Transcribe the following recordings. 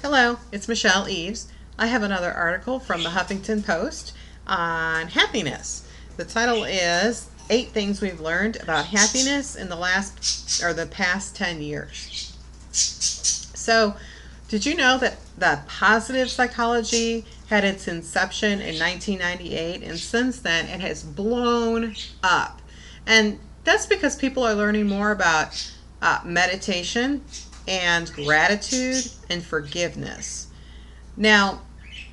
Hello, it's Michelle Eves. I have another article from the Huffington Post on happiness. The title is 8 Things We've Learned About Happiness in the past 10 years. So, did you know that positive psychology had its inception in 1998, and since then it has blown up? And that's because people are learning more about meditation and gratitude and forgiveness. Now,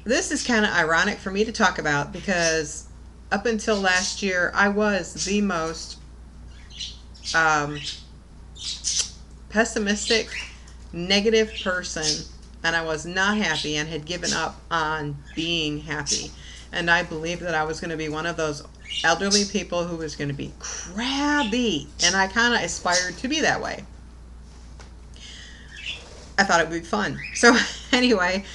this is kind of ironic for me to talk about because up until last year, I was the most um, pessimistic, negative person, and I was not happy and had given up on being happy. And I believed that I was going to be one of those elderly people who was going to be crabby, and I kind of aspired to be that way. I thought it would be fun. So anyway,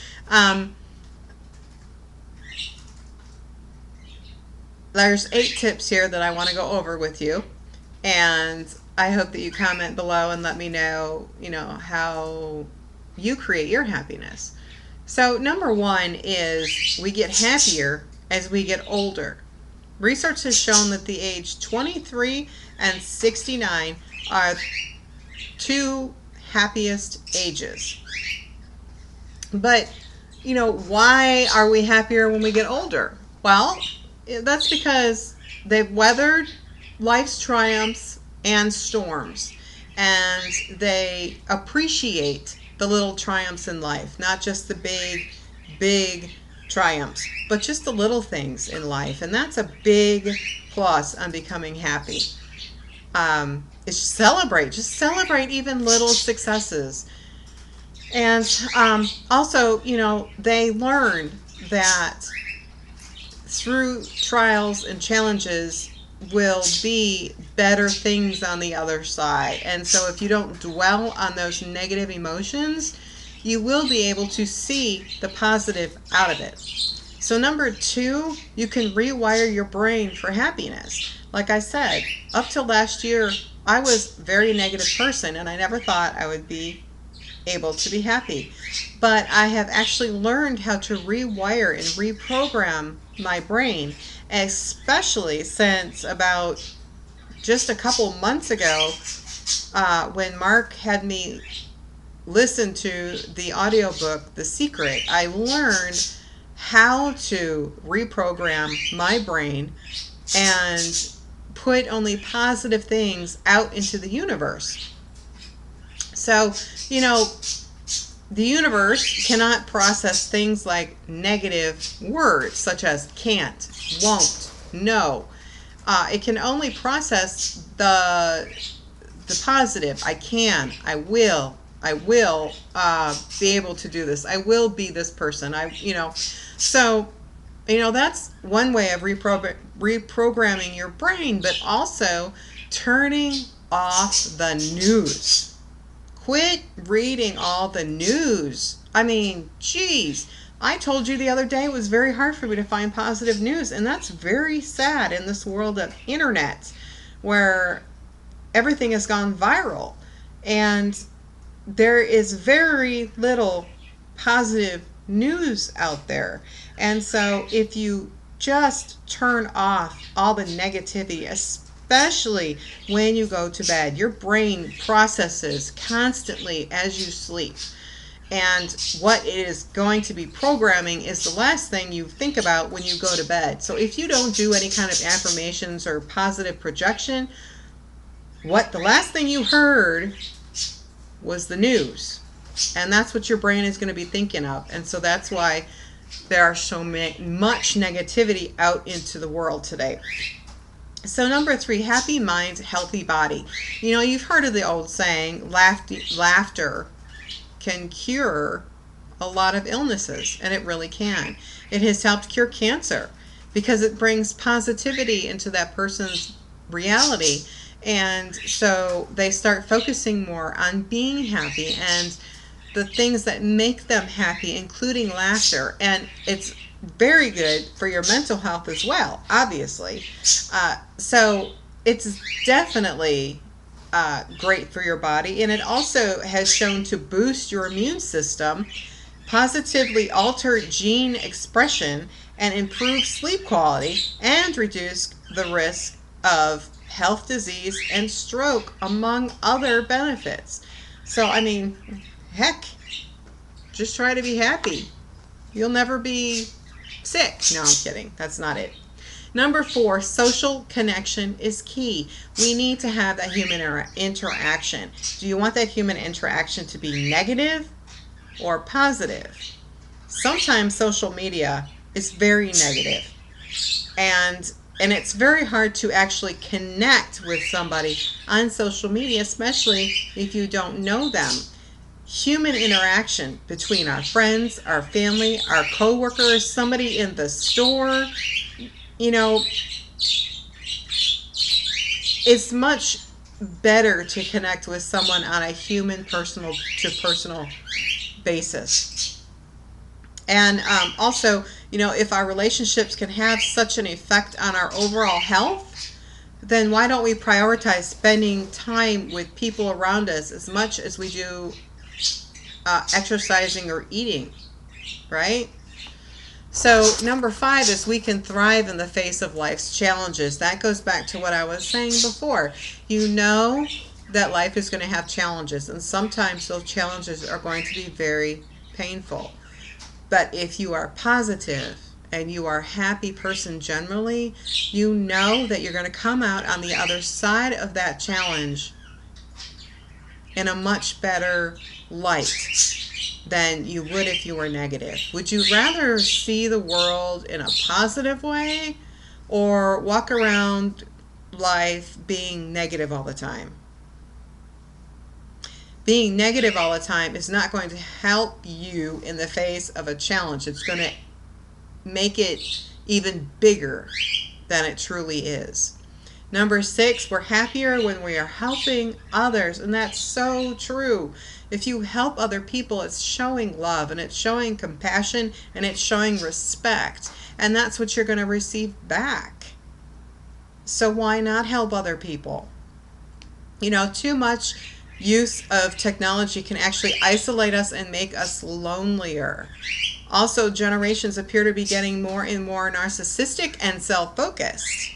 there's 8 tips here that I want to go over with you, and I hope that you comment below and let me know, how you create your happiness. So number 1 is we get happier as we get older. Research has shown that the age 23 and 69 are two happiest ages. But, why are we happier when we get older? Well, that's because they've weathered life's triumphs and storms, and they appreciate the little triumphs in life, not just the big triumphs, but just the little things in life. And that's a big plus on becoming happy. Is just celebrate even little successes. And also, they learn that through trials and challenges will be better things on the other side. And so if you don't dwell on those negative emotions, you will be able to see the positive out of it. So number 2, you can rewire your brain for happiness. Like I said, up till last year, I was a very negative person, and I never thought I would be able to be happy. But I have actually learned how to rewire and reprogram my brain, especially since about just a couple months ago, when Mark had me listen to the audiobook The Secret. I learned how to reprogram my brain and put only positive things out into the universe. So, the universe cannot process things like negative words such as can't, won't, no. It can only process the positive. I can, I will be able to do this. I will be this person. So, that's one way of reprogramming your brain, but also turning off the news. Quit reading all the news. I mean, geez, I told you the other day it was very hard for me to find positive news, and that's very sad in this world of internet where everything has gone viral, and there is very little positive news out there. And so if you just turn off all the negativity, especially when you go to bed, your brain processes constantly as you sleep. And what it is going to be programming is the last thing you think about when you go to bed. So if you don't do any kind of affirmations or positive projection, the last thing you heard was the news. And that's what your brain is going to be thinking of. And so that's why there are so much negativity out into the world today. So number 3, happy mind, healthy body. You've heard of the old saying, laughter can cure a lot of illnesses, and it really can. It has helped cure cancer because it brings positivity into that person's reality. And so they start focusing more on being happy and the things that make them happy, including laughter. And it's very good for your mental health as well, obviously. So it's definitely great for your body, and it also has shown to boost your immune system positively alter gene expression and improve sleep quality and reduce the risk of health disease and stroke, among other benefits. So, I mean, heck, just try to be happy. You'll never be sick. No, I'm kidding. That's not it. Number 4, social connection is key. We need to have that human interaction. Do you want that human interaction to be negative or positive? Sometimes social media is very negative, and it's very hard to actually connect with somebody on social media, especially if you don't know them. Human interaction between our friends, our family, our coworkers, somebody in the store, you know, it's much better to connect with someone on a human, personal to personal basis. And also, if our relationships can have such an effect on our overall health, then why don't we prioritize spending time with people around us as much as we do exercising or eating, right? So number 5 is we can thrive in the face of life's challenges. That goes back to what I was saying before. You know that life is going to have challenges, and sometimes those challenges are going to be very painful. But if you are positive and you are a happy person generally, you know that you're going to come out on the other side of that challenge in a much better light than you would if you were negative. Would you rather see the world in a positive way or walk around life being negative all the time? Being negative all the time is not going to help you in the face of a challenge. It's going to make it even bigger than it truly is. Number 6, we're happier when we are helping others, and that's so true. If you help other people, it's showing love, and it's showing compassion, and it's showing respect, and that's what you're going to receive back. So why not help other people? Too much use of technology can actually isolate us and make us lonelier. Also, generations appear to be getting more and more narcissistic and self-focused.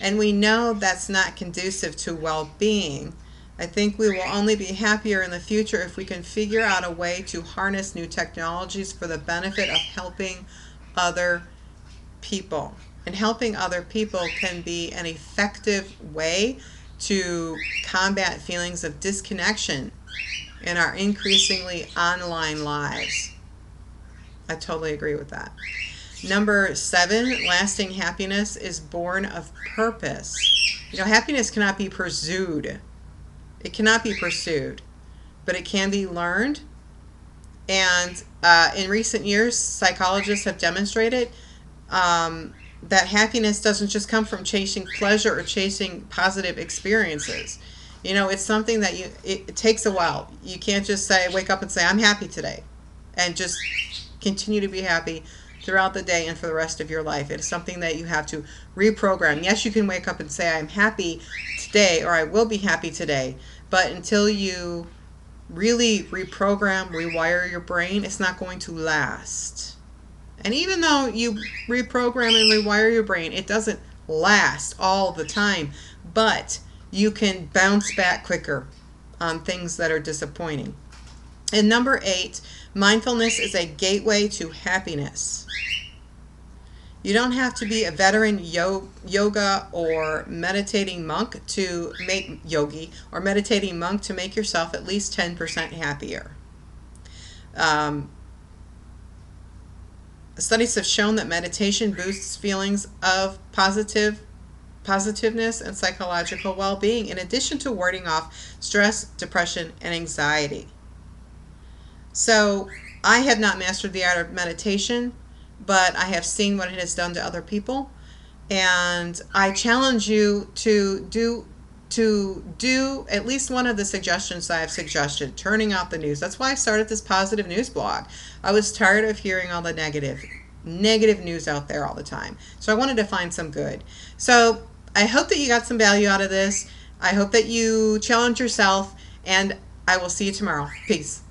And we know that's not conducive to well-being. I think we will only be happier in the future if we can figure out a way to harness new technologies for the benefit of helping other people. And helping other people can be an effective way to combat feelings of disconnection in our increasingly online lives. I totally agree with that. Number 7, lasting happiness is born of purpose. Happiness cannot be pursued. It cannot be pursued, but it can be learned. And in recent years, psychologists have demonstrated that happiness doesn't just come from chasing pleasure or chasing positive experiences. It's something that it takes a while. You can't just wake up and say, I'm happy today, and just continue to be happy throughout the day and for the rest of your life. It's something that you have to reprogram. Yes, you can wake up and say, I'm happy today, or I will be happy today. But until you really reprogram, rewire your brain, it's not going to last. And even though you reprogram and rewire your brain, it doesn't last all the time. But you can bounce back quicker on things that are disappointing. And number 8, mindfulness is a gateway to happiness. You don't have to be a veteran yoga or meditating monk to make yourself at least 10% happier. Studies have shown that meditation boosts feelings of positiveness and psychological well-being, in addition to warding off stress, depression, and anxiety. So I have not mastered the art of meditation, but I have seen what it has done to other people, and I challenge you to do at least one of the suggestions I have suggested: turning off the news. That's why I started this positive news blog. I was tired of hearing all the negative news out there all the time, so I wanted to find some good. So I hope that you got some value out of this. I hope that you challenge yourself, and I will see you tomorrow. Peace.